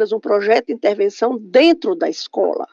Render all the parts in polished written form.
apenas um projeto de intervenção dentro da escola.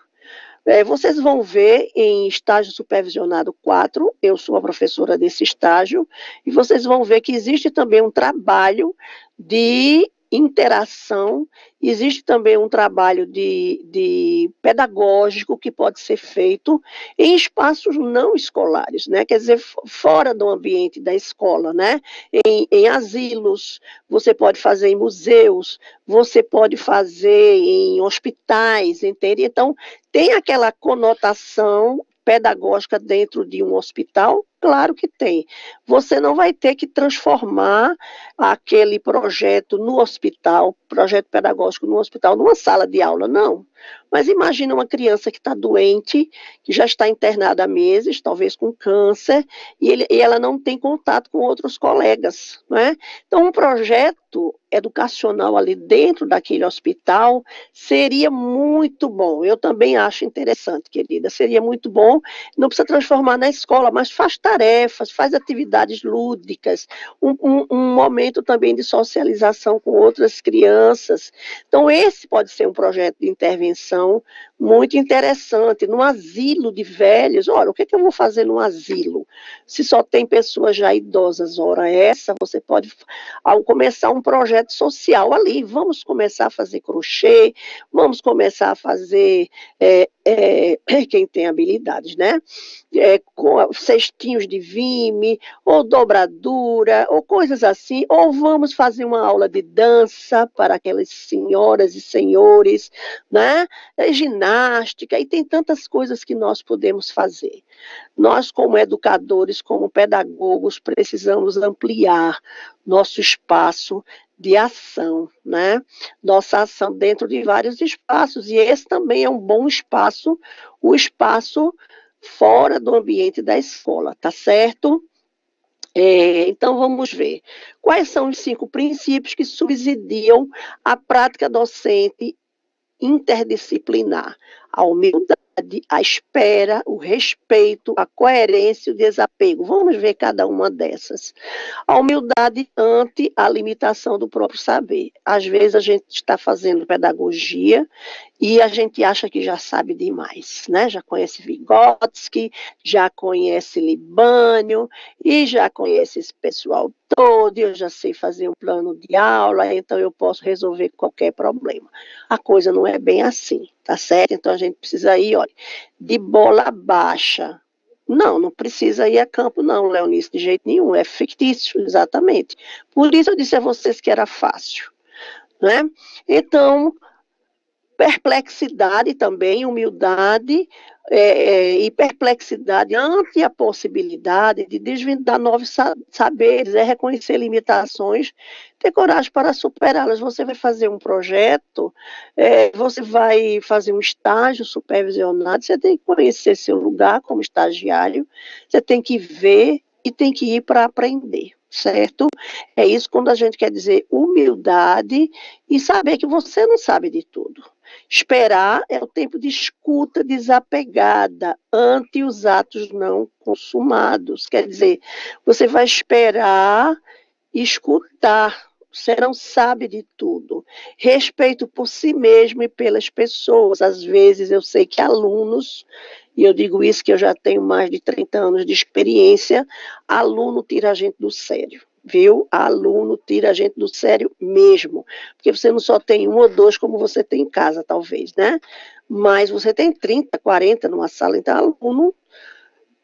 Vocês vão ver em estágio supervisionado 4, eu sou a professora desse estágio, e vocês vão ver que existe também um trabalho de interação, existe também um trabalho de pedagógico que pode ser feito em espaços não escolares, né? Quer dizer, fora do ambiente da escola, né? Em asilos, você pode fazer em museus, você pode fazer em hospitais, entende? Então, tem aquela conotação pedagógica dentro de um hospital? Claro que tem. Você não vai ter que transformar aquele projeto no hospital, projeto pedagógico no hospital, numa sala de aula, não. Mas imagina uma criança que está doente, que já está internada há meses, talvez com câncer, e ela não tem contato com outros colegas, né? Então, um projeto educacional ali dentro daquele hospital seria muito bom. Eu também acho interessante, querida, seria muito bom. Não precisa transformar na escola, mas faz tarefas, faz atividades lúdicas, um momento também de socialização com outras crianças. Então, esse pode ser um projeto de intervenção muito interessante. No asilo de velhos, olha, o que eu vou fazer no asilo? Se só tem pessoas já idosas, ora essa, você pode começar um projeto social ali. Vamos começar a fazer crochê, vamos começar a fazer, quem tem habilidades, né? Com cestinhos de vime, ou dobradura, ou coisas assim, ou vamos fazer uma aula de dança para aquelas senhoras e senhores, né? Ginástica, e tem tantas coisas que nós podemos fazer. Nós, como educadores, como pedagogos, precisamos ampliar nosso espaço de ação, né? Nossa ação dentro de vários espaços, e esse também é um bom espaço, o espaço fora do ambiente da escola, tá certo? Então, vamos ver. Quais são os 5 princípios que subsidiam a prática docente interdisciplinar? A humildade, a espera, o respeito, a coerência e o desapego. Vamos ver cada uma dessas. A humildade ante a limitação do próprio saber. Às vezes a gente está fazendo pedagogia e a gente acha que já sabe demais, né? Já conhece Vygotsky, já conhece Libânio e já conhece esse pessoal todo, eu já sei fazer um plano de aula, então eu posso resolver qualquer problema. A coisa não é bem assim, tá certo? Então a gente precisa ir, olha, de bola baixa. Não precisa ir a campo não, Leonice, de jeito nenhum, é fictício, exatamente. Por isso eu disse a vocês que era fácil, né? Então, perplexidade também, humildade e perplexidade ante a possibilidade de desvendar novos saberes, reconhecer limitações, ter coragem para superá-las. Você vai fazer um projeto, você vai fazer um estágio supervisionado, você tem que conhecer seu lugar como estagiário, você tem que ver e tem que ir para aprender, certo? É isso quando a gente quer dizer humildade e saber que você não sabe de tudo. Esperar é o tempo de escuta desapegada ante os atos não consumados. Quer dizer, você vai esperar e escutar. Você não sabe de tudo. Respeito por si mesmo e pelas pessoas. Às vezes eu sei que alunos, e eu digo isso que eu já tenho mais de 30 anos de experiência, aluno tira a gente do sério. Viu? Aluno tira a gente do sério mesmo, porque você não só tem 1 ou 2 como você tem em casa, talvez, né? Mas você tem 30, 40 numa sala, então aluno,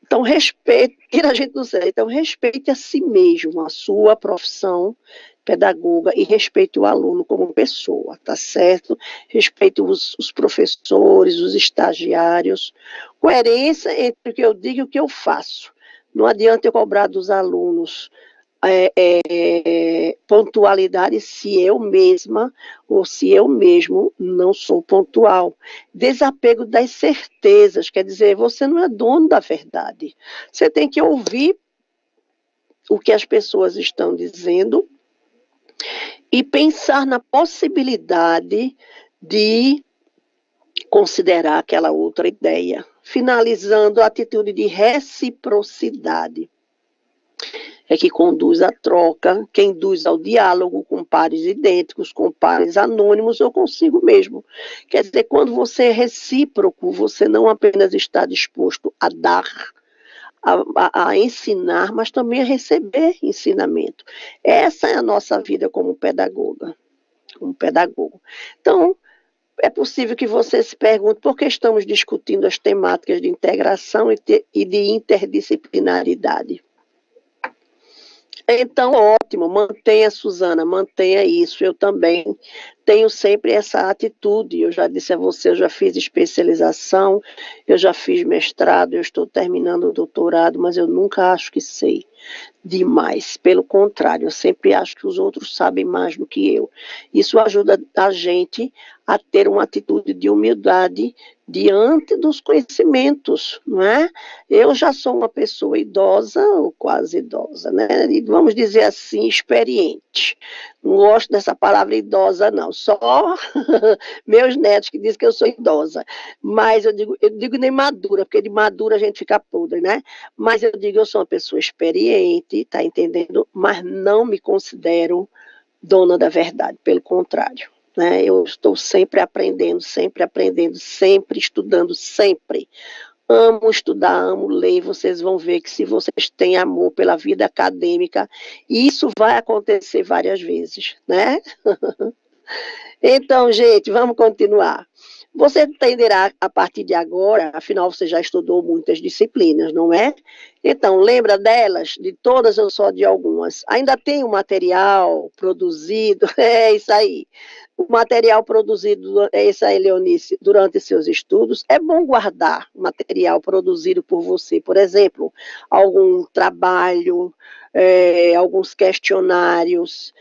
então respeite, tira a gente do sério, então respeite a si mesmo, a sua profissão pedagoga e respeite o aluno como pessoa, tá certo? Respeite os professores, os estagiários, coerência entre o que eu digo e o que eu faço. Não adianta eu cobrar dos alunos pontualidade se eu mesma ou se eu mesmo não sou pontual. Desapego das certezas, quer dizer, você não é dono da verdade. Você tem que ouvir o que as pessoas estão dizendo e pensar na possibilidade de considerar aquela outra ideia. Finalizando, a atitude de reciprocidade. é que conduz à troca, que induz ao diálogo com pares idênticos, com pares anônimos ou consigo mesmo. Quer dizer, quando você é recíproco, você não apenas está disposto a dar, a ensinar, mas também a receber ensinamento. Essa é a nossa vida como pedagoga, como pedagogo. Então, é possível que você se pergunte por que estamos discutindo as temáticas de integração e de interdisciplinaridade. Então, ótimo, mantenha, Suzana, mantenha isso. Eu também tenho sempre essa atitude. Eu já disse a você, eu já fiz especialização, eu já fiz mestrado, eu estou terminando o doutorado, mas eu nunca acho que sei demais. Pelo contrário, eu sempre acho que os outros sabem mais do que eu. Isso ajuda a gente a ter uma atitude de humildade diante dos conhecimentos, não é? Eu já sou uma pessoa idosa, ou quase idosa, né? E vamos dizer assim, experiente. Não gosto dessa palavra idosa, não. Só meus netos que dizem que eu sou idosa. Mas eu digo nem madura, porque de madura a gente fica podre, né? Mas eu digo, eu sou uma pessoa experiente, tá entendendo? Mas não me considero dona da verdade, pelo contrário. Né? Eu estou sempre aprendendo, sempre estudando, sempre. Amo estudar, amo ler. Vocês vão ver que se vocês têm amor pela vida acadêmica, isso vai acontecer várias vezes, né? Então, gente, vamos continuar. Você entenderá a partir de agora, afinal você já estudou muitas disciplinas, não é? Então, lembra delas, de todas ou só de algumas? Ainda tem o material produzido, é isso aí. O material produzido, é isso aí, Leonice, durante seus estudos, é bom guardar o material produzido por você, por exemplo, algum trabalho, alguns questionários,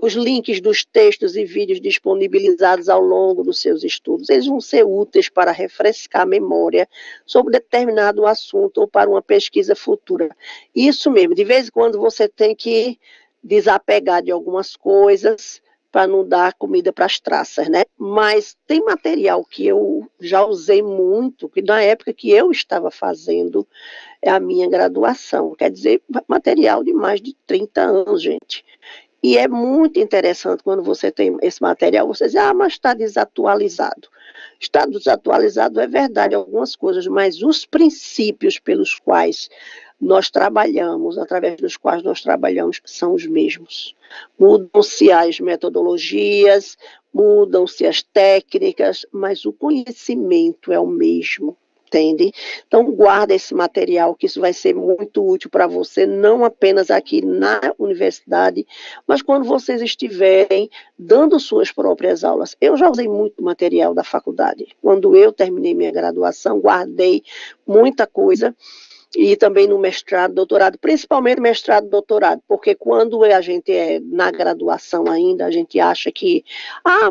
os links dos textos e vídeos disponibilizados ao longo dos seus estudos, eles vão ser úteis para refrescar a memória sobre determinado assunto ou para uma pesquisa futura. Isso mesmo, de vez em quando você tem que desapegar de algumas coisas para não dar comida para as traças, né? Mas tem material que eu já usei muito, que na época que eu estava fazendo a minha graduação, quer dizer, material de mais de 30 anos, gente. E é muito interessante quando você tem esse material, você diz, mas está desatualizado. Está desatualizado, é verdade, algumas coisas, mas os princípios pelos quais nós trabalhamos, através dos quais nós trabalhamos, são os mesmos. Mudam-se as metodologias, mudam-se as técnicas, mas o conhecimento é o mesmo. Entende? Então, guarda esse material, que isso vai ser muito útil para você, não apenas aqui na universidade, mas quando vocês estiverem dando suas próprias aulas. Eu já usei muito material da faculdade. Quando eu terminei minha graduação, guardei muita coisa, e também no mestrado, doutorado, principalmente mestrado, doutorado, porque quando a gente é na graduação ainda, a gente acha que,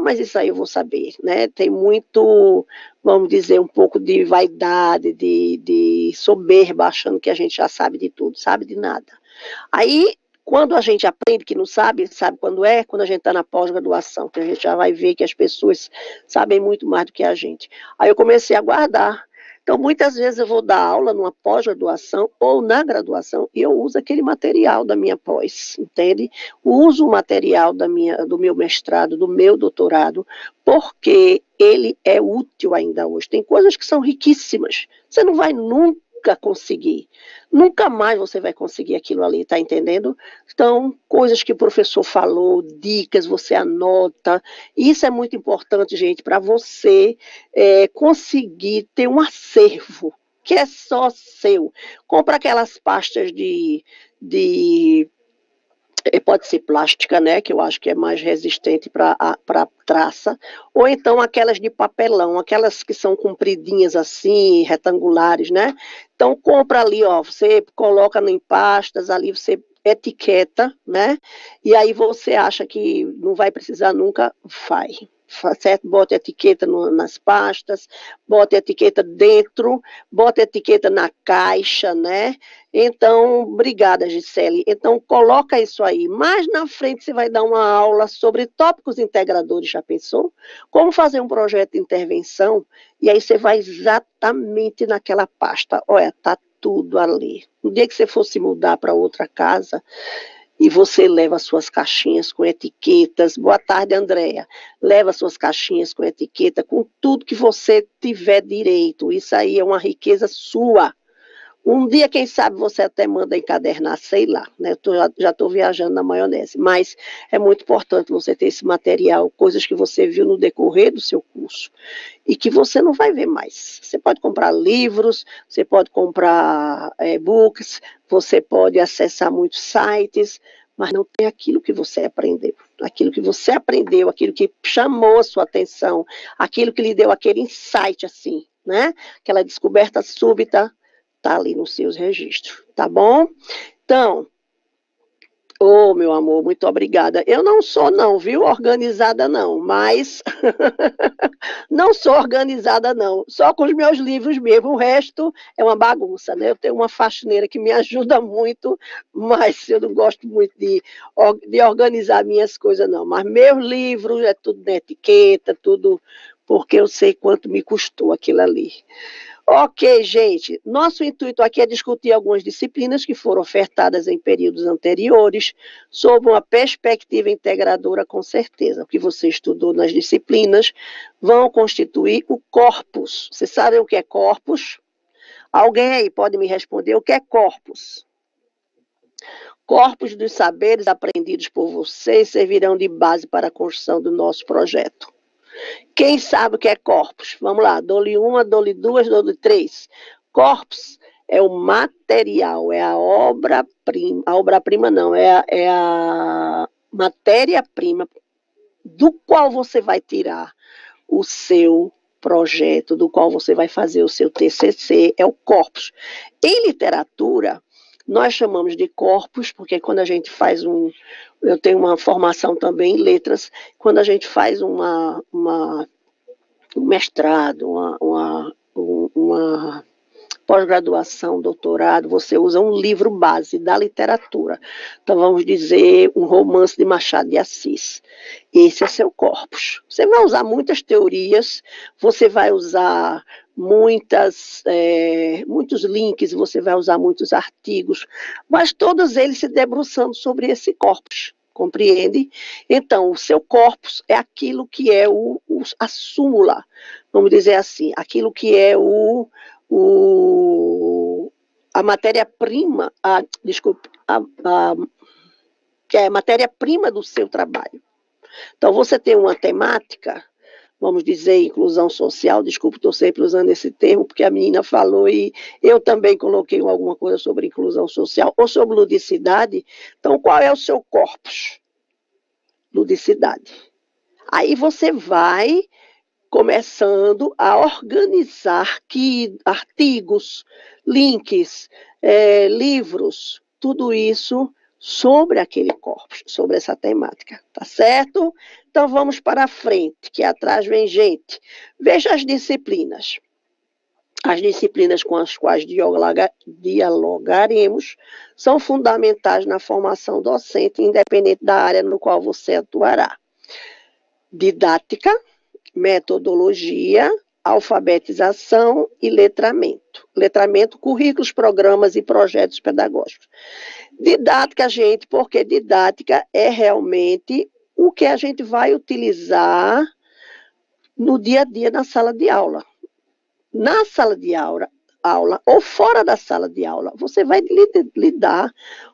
mas isso aí eu vou saber, né? Tem muito, vamos dizer, um pouco de vaidade, de soberba, achando que a gente já sabe de tudo, sabe de nada. Aí, quando a gente aprende que não sabe, sabe quando é? Quando a gente está na pós-graduação, que a gente já vai ver que as pessoas sabem muito mais do que a gente. Aí eu comecei a guardar. Então, muitas vezes eu vou dar aula numa pós-graduação ou na graduação e eu uso aquele material da minha pós, entende? Uso o material do meu mestrado, do meu doutorado, porque ele é útil ainda hoje. Tem coisas que são riquíssimas. Você não vai nunca conseguir. Nunca mais você vai conseguir aquilo ali, tá entendendo? Então, coisas que o professor falou, dicas, você anota. Isso é muito importante, gente, para você conseguir ter um acervo que é só seu. Compra aquelas pastas pode ser plástica, né, que eu acho que é mais resistente para traça, ou então aquelas de papelão, aquelas que são compridinhas assim, retangulares, né? Então compra ali, você coloca em pastas, ali você etiqueta, né? E aí você acha que não vai precisar nunca, vai. Certo? Bota etiqueta nas pastas, bota etiqueta dentro, bota etiqueta na caixa, né? Então, obrigada, Gisele. Então, coloca isso aí. Mais na frente você vai dar uma aula sobre tópicos integradores, já pensou? Como fazer um projeto de intervenção, e aí você vai exatamente naquela pasta. Olha, tá tudo ali. No dia que você for se mudar para outra casa, e você leva suas caixinhas com etiquetas. Boa tarde, Andréia. Leva suas caixinhas com etiqueta, com tudo que você tiver direito. Isso aí é uma riqueza sua. Um dia, quem sabe, você até manda encadernar, sei lá, né? Eu já estou viajando na maionese, mas é muito importante você ter esse material, coisas que você viu no decorrer do seu curso e que você não vai ver mais. Você pode comprar livros, você pode comprar e-books, você pode acessar muitos sites, mas não tem aquilo que você aprendeu. Aquilo que você aprendeu, aquilo que chamou a sua atenção, aquilo que lhe deu aquele insight, assim, né? Aquela descoberta súbita, tá ali nos seus registros, tá bom? Então, meu amor, muito obrigada. Eu não sou não, viu, organizada não, mas não sou organizada não, só com os meus livros mesmo, o resto é uma bagunça, né? Eu tenho uma faxineira que me ajuda muito, mas eu não gosto muito de organizar minhas coisas não, mas meus livros é tudo na etiqueta, tudo, porque eu sei quanto me custou aquilo ali. Ok, gente, nosso intuito aqui é discutir algumas disciplinas que foram ofertadas em períodos anteriores, sob uma perspectiva integradora, com certeza. O que você estudou nas disciplinas vão constituir o corpus. Vocês sabem o que é corpus? Alguém aí pode me responder o que é corpus? Corpus dos saberes aprendidos por vocês servirão de base para a construção do nosso projeto. Quem sabe o que é corpus? Vamos lá, dou-lhe uma, dou-lhe duas, dou-lhe três. Corpus é o material, é a obra-prima. A obra-prima não, é a matéria-prima do qual você vai tirar o seu projeto, do qual você vai fazer o seu TCC, é o corpus. Em literatura, nós chamamos de corpus, porque quando a gente faz eu tenho uma formação também em letras, quando a gente faz um mestrado, uma pós-graduação, doutorado, você usa um livro base da literatura. Então, vamos dizer, um romance de Machado de Assis. Esse é seu corpus. Você vai usar muitas teorias, você vai usar muitos links, você vai usar muitos artigos, mas todos eles se debruçando sobre esse corpus. Compreende? Então, o seu corpus é aquilo que é a súmula, vamos dizer assim, aquilo que é a matéria-prima, que é a matéria-prima do seu trabalho. Então, você tem uma temática, vamos dizer, inclusão social, desculpe, estou sempre usando esse termo, porque a menina falou e eu também coloquei alguma coisa sobre inclusão social, ou sobre ludicidade. Então, qual é o seu corpus? Ludicidade. Aí você vai começando a organizar artigos, links, livros, tudo isso sobre aquele corpus, sobre essa temática, tá certo? Então vamos para a frente, que atrás vem gente. Veja as disciplinas. As disciplinas com as quais dialogaremos são fundamentais na formação docente, independente da área no qual você atuará. Didática, metodologia, alfabetização e letramento. Letramento, currículos, programas e projetos pedagógicos. Didática, gente, porque didática é realmente o que a gente vai utilizar no dia a dia na sala de aula. Na sala de aula ou fora da sala de aula, você vai lidar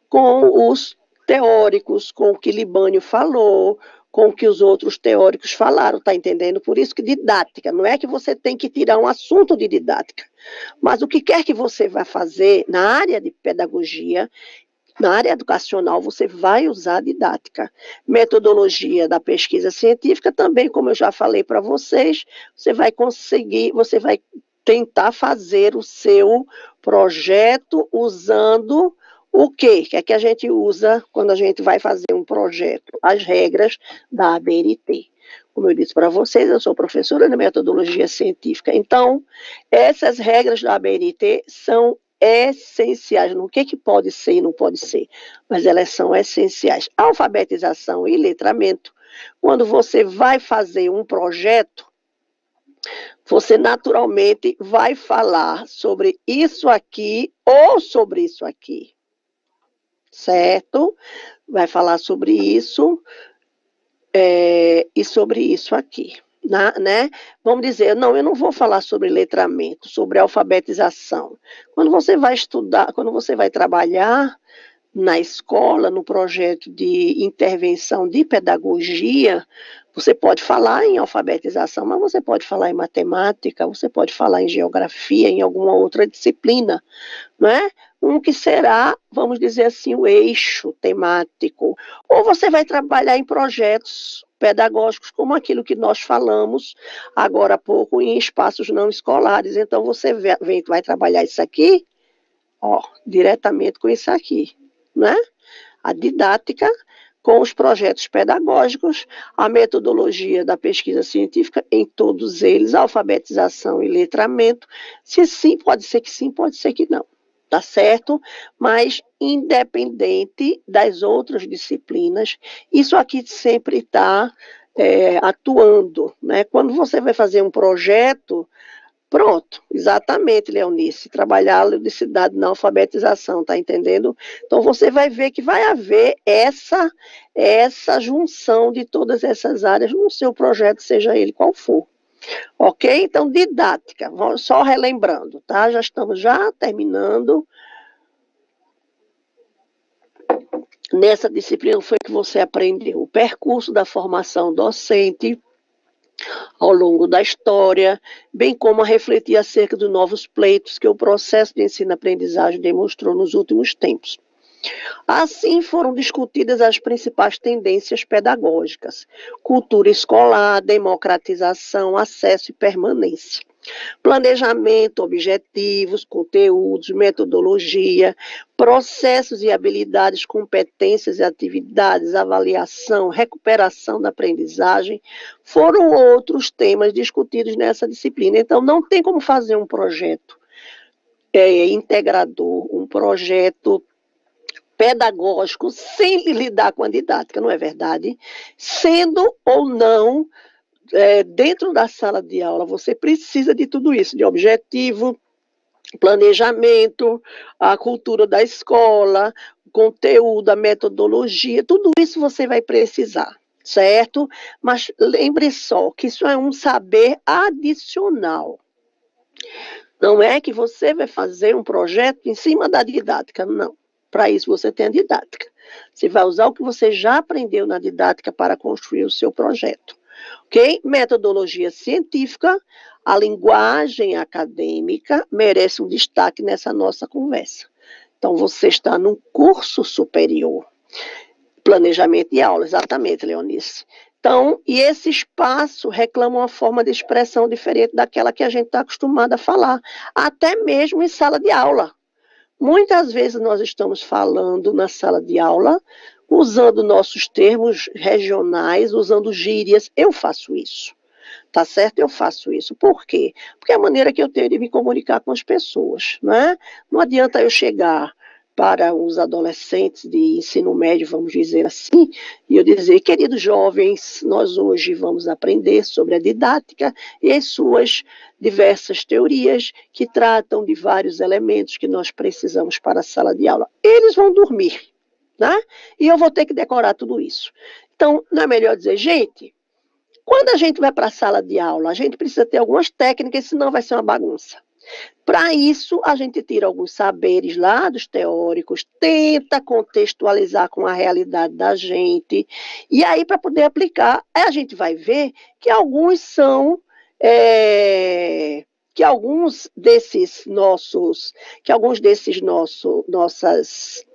com os teóricos, com o que Libânio falou, com o que os outros teóricos falaram, tá entendendo? Por isso que didática, não é que você tem que tirar um assunto de didática, mas o que quer que você vá fazer na área de pedagogia, na área educacional, você vai usar didática. Metodologia da pesquisa científica também, como eu já falei para vocês, você vai tentar fazer o seu projeto usando o quê? Que é que a gente usa quando a gente vai fazer um projeto? As regras da ABNT. Como eu disse para vocês, eu sou professora de metodologia científica. Então, essas regras da ABNT são essenciais. No que pode ser e não pode ser, mas elas são essenciais. Alfabetização e letramento. Quando você vai fazer um projeto, você naturalmente vai falar sobre isso aqui ou sobre isso aqui, certo? Vai falar sobre isso e sobre isso aqui, né? Vamos dizer, não, eu não vou falar sobre letramento, sobre alfabetização. Quando você vai estudar, quando você vai trabalhar na escola, no projeto de intervenção de pedagogia, você pode falar em alfabetização, mas você pode falar em matemática, você pode falar em geografia, em alguma outra disciplina, não é? Um que será, vamos dizer assim, o eixo temático. Ou você vai trabalhar em projetos pedagógicos, como aquilo que nós falamos agora há pouco, em espaços não escolares. Então, você vai trabalhar isso aqui, ó, diretamente com isso aqui, né? A didática com os projetos pedagógicos, a metodologia da pesquisa científica em todos eles, a alfabetização e letramento. Se sim, pode ser que não, tá certo? Mas independente das outras disciplinas, isso aqui sempre está atuando, né? Quando você vai fazer um projeto, pronto, exatamente, Leonice, trabalhar a ludicidade na alfabetização, tá entendendo? Então você vai ver que vai haver essa junção de todas essas áreas no seu projeto, seja ele qual for. Ok? Então, didática, só relembrando, tá? Já estamos terminando. Nessa disciplina foi que você aprendeu o percurso da formação docente, ao longo da história, bem como a refletir acerca dos novos pleitos que o processo de ensino-aprendizagem demonstrou nos últimos tempos. Assim foram discutidas as principais tendências pedagógicas: cultura escolar, democratização, acesso e permanência. Planejamento, objetivos, conteúdos, metodologia, processos e habilidades, competências e atividades, avaliação, recuperação da aprendizagem, foram outros temas discutidos nessa disciplina. Então, não tem como fazer um projeto integrador, um projeto pedagógico sem lidar com a didática, não é verdade? Sendo ou não dentro da sala de aula, você precisa de tudo isso, de objetivo, planejamento, a cultura da escola, conteúdo, a metodologia, tudo isso você vai precisar, certo? Mas lembre só que isso é um saber adicional. Não é que você vai fazer um projeto em cima da didática, não. Para isso você tem a didática. Você vai usar o que você já aprendeu na didática para construir o seu projeto. Ok? Metodologia científica, a linguagem acadêmica merece um destaque nessa nossa conversa. Então, você está num curso superior. Planejamento de aula, exatamente, Leonice. Então, e esse espaço reclama uma forma de expressão diferente daquela que a gente está acostumado a falar, até mesmo em sala de aula. Muitas vezes nós estamos falando na sala de aula, usando nossos termos regionais, usando gírias. Eu faço isso, tá certo? Eu faço isso. Por quê? Porque é a maneira que eu tenho de me comunicar com as pessoas, né? Não adianta eu chegar para os adolescentes de ensino médio, vamos dizer assim, e eu dizer, queridos jovens, nós hoje vamos aprender sobre a didática e as suas diversas teorias que tratam de vários elementos que nós precisamos para a sala de aula. Eles vão dormir, né? E eu vou ter que decorar tudo isso. Então, não é melhor dizer, gente, quando a gente vai para a sala de aula, a gente precisa ter algumas técnicas, senão vai ser uma bagunça. Para isso, a gente tira alguns saberes lá dos teóricos, tenta contextualizar com a realidade da gente, e aí, para poder aplicar, a gente vai ver que alguns são... que alguns desses nossas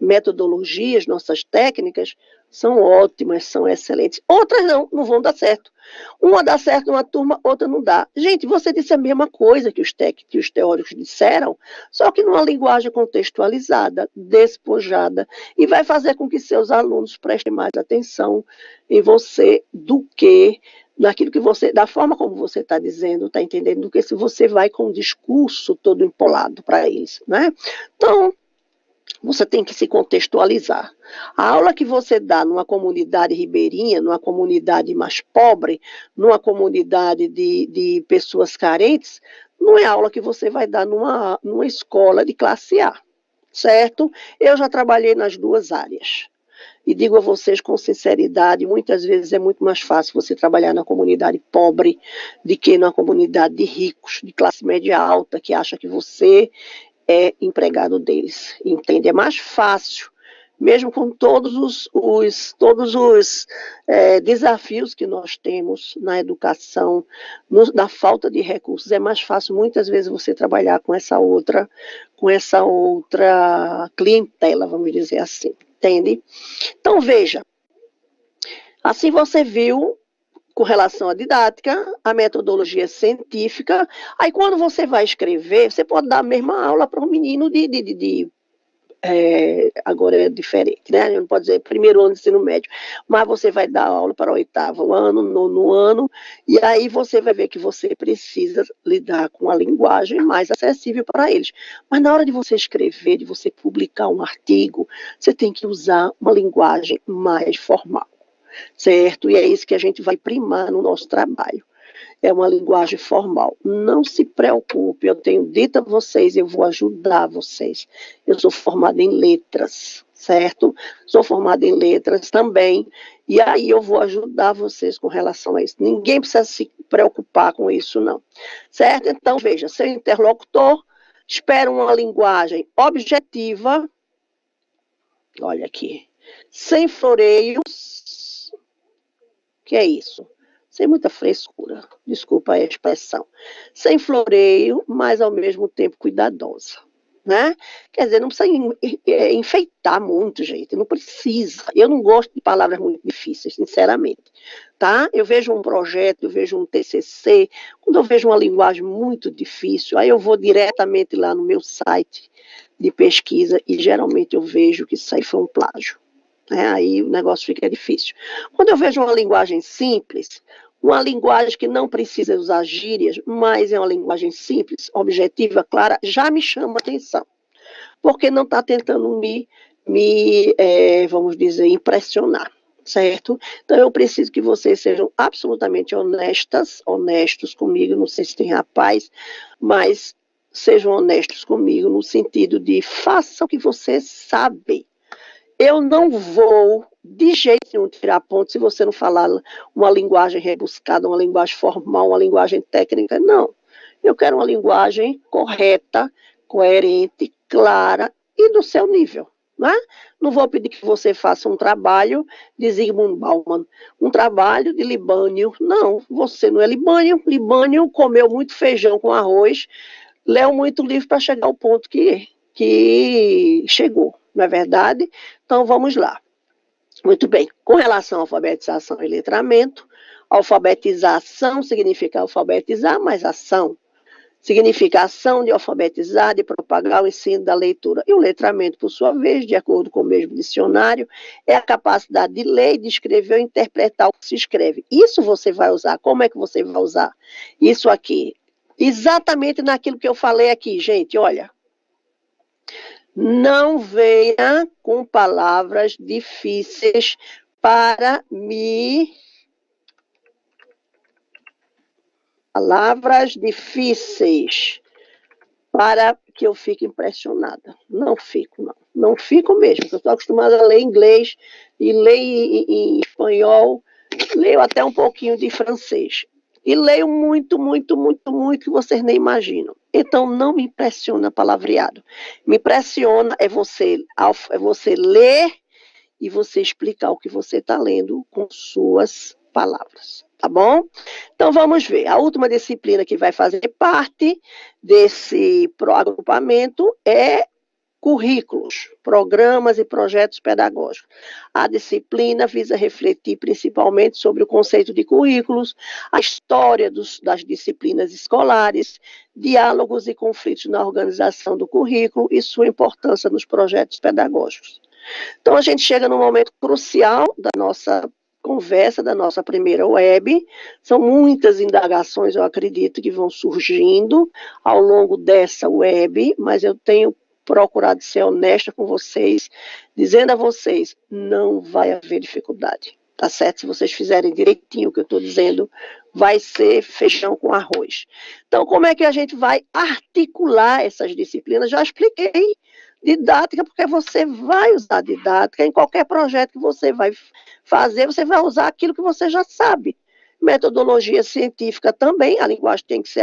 metodologias, nossas técnicas, são ótimas, são excelentes. Outras não vão dar certo. Uma dá certo numa turma, outra não dá. Gente, você disse a mesma coisa que os teóricos disseram, só que numa linguagem contextualizada, despojada, e vai fazer com que seus alunos prestem mais atenção em você do que naquilo que você, da forma como você está dizendo, está entendendo, do que se você vai com um discurso todo empolado para eles, né? Então, Você tem que se contextualizar. A aula que você dá numa comunidade ribeirinha, numa comunidade mais pobre, numa comunidade de pessoas carentes, não é aula que você vai dar numa escola de classe A, certo? Eu já trabalhei nas duas áreas. E digo a vocês com sinceridade, muitas vezes é muito mais fácil você trabalhar na comunidade pobre do que na comunidade de ricos, de classe média alta, que acha que você é empregado deles, entende? É mais fácil, mesmo com todos os desafios que nós temos na educação, da falta de recursos, é mais fácil muitas vezes você trabalhar com essa outra clientela, vamos dizer assim, entende? Então veja, assim você viu com relação à didática, a metodologia científica. Aí, quando você vai escrever, você pode dar a mesma aula para um menino agora é diferente, né? Não pode dizer primeiro ano de ensino médio, mas você vai dar aula para o 8º ano, 9º ano, e aí você vai ver que você precisa lidar com a linguagem mais acessível para eles. Mas na hora de você escrever, de você publicar um artigo, você tem que usar uma linguagem mais formal, certo? E é isso que a gente vai primar no nosso trabalho. É uma linguagem formal. Não se preocupe, eu tenho dito a vocês, eu vou ajudar vocês. Eu sou formada em letras, certo? Sou formada em letras também, e aí eu vou ajudar vocês com relação a isso. Ninguém precisa se preocupar com isso, não. Certo? Então, veja, seu interlocutor espera uma linguagem objetiva, olha aqui, sem floreios, que é isso? Sem muita frescura, desculpa a expressão, sem floreio, mas ao mesmo tempo cuidadosa, né? Quer dizer, não precisa enfeitar muito, gente, não precisa. Eu não gosto de palavras muito difíceis, sinceramente, tá? Eu vejo um projeto, eu vejo um TCC, quando eu vejo uma linguagem muito difícil, aí eu vou diretamente lá no meu site de pesquisa e geralmente eu vejo que isso aí foi um plágio. Aí o negócio fica difícil. Quando eu vejo uma linguagem simples, uma linguagem que não precisa usar gírias, mas é uma linguagem simples, objetiva, clara, já me chama a atenção. Porque não está tentando vamos dizer, impressionar, certo? Então eu preciso que vocês sejam absolutamente honestos comigo, não sei se tem rapaz, mas sejam honestos comigo no sentido de façam o que você sabe. Eu não vou, de jeito nenhum, tirar ponto se você não falar uma linguagem rebuscada, uma linguagem formal, uma linguagem técnica. Não. Eu quero uma linguagem correta, coerente, clara e do seu nível. Né? Não vou pedir que você faça um trabalho de Zygmunt Bauman, um trabalho de Libânio. Não, você não é Libânio. Libânio comeu muito feijão com arroz, leu muito livro para chegar ao ponto que chegou. Não é verdade? Então, vamos lá. Muito bem. Com relação à alfabetização e letramento, alfabetização significa alfabetizar, mas ação significa ação de alfabetizar, de propagar o ensino da leitura. E o letramento, por sua vez, de acordo com o mesmo dicionário, é a capacidade de ler, de escrever ou interpretar o que se escreve. Isso você vai usar. Como é que você vai usar isso aqui? Exatamente naquilo que eu falei aqui, gente, olha. Não venha com palavras difíceis para me... Palavras difíceis para que eu fique impressionada. Não fico, não. Não fico mesmo, porque eu estou acostumada a ler inglês e ler em espanhol, leio até um pouquinho de francês. E leio muito, muito, muito, muito, que vocês nem imaginam. Então, não me impressiona palavreado. Me impressiona é você ler e você explicar o que você está lendo com suas palavras. Tá bom? Então, vamos ver. A última disciplina que vai fazer parte desse agrupamento é currículos, programas e projetos pedagógicos. A disciplina visa refletir principalmente sobre o conceito de currículos, a história das disciplinas escolares, diálogos e conflitos na organização do currículo e sua importância nos projetos pedagógicos. Então, a gente chega num momento crucial da nossa conversa, da nossa primeira web. São muitas indagações, eu acredito, que vão surgindo ao longo dessa web, mas eu tenho procurado ser honesta com vocês, dizendo a vocês, não vai haver dificuldade, tá certo? Se vocês fizerem direitinho o que eu estou dizendo, vai ser feijão com arroz. Então, como é que a gente vai articular essas disciplinas? Já expliquei. Didática, porque você vai usar didática em qualquer projeto que você vai fazer, você vai usar aquilo que você já sabe. Metodologia científica também, a linguagem tem que ser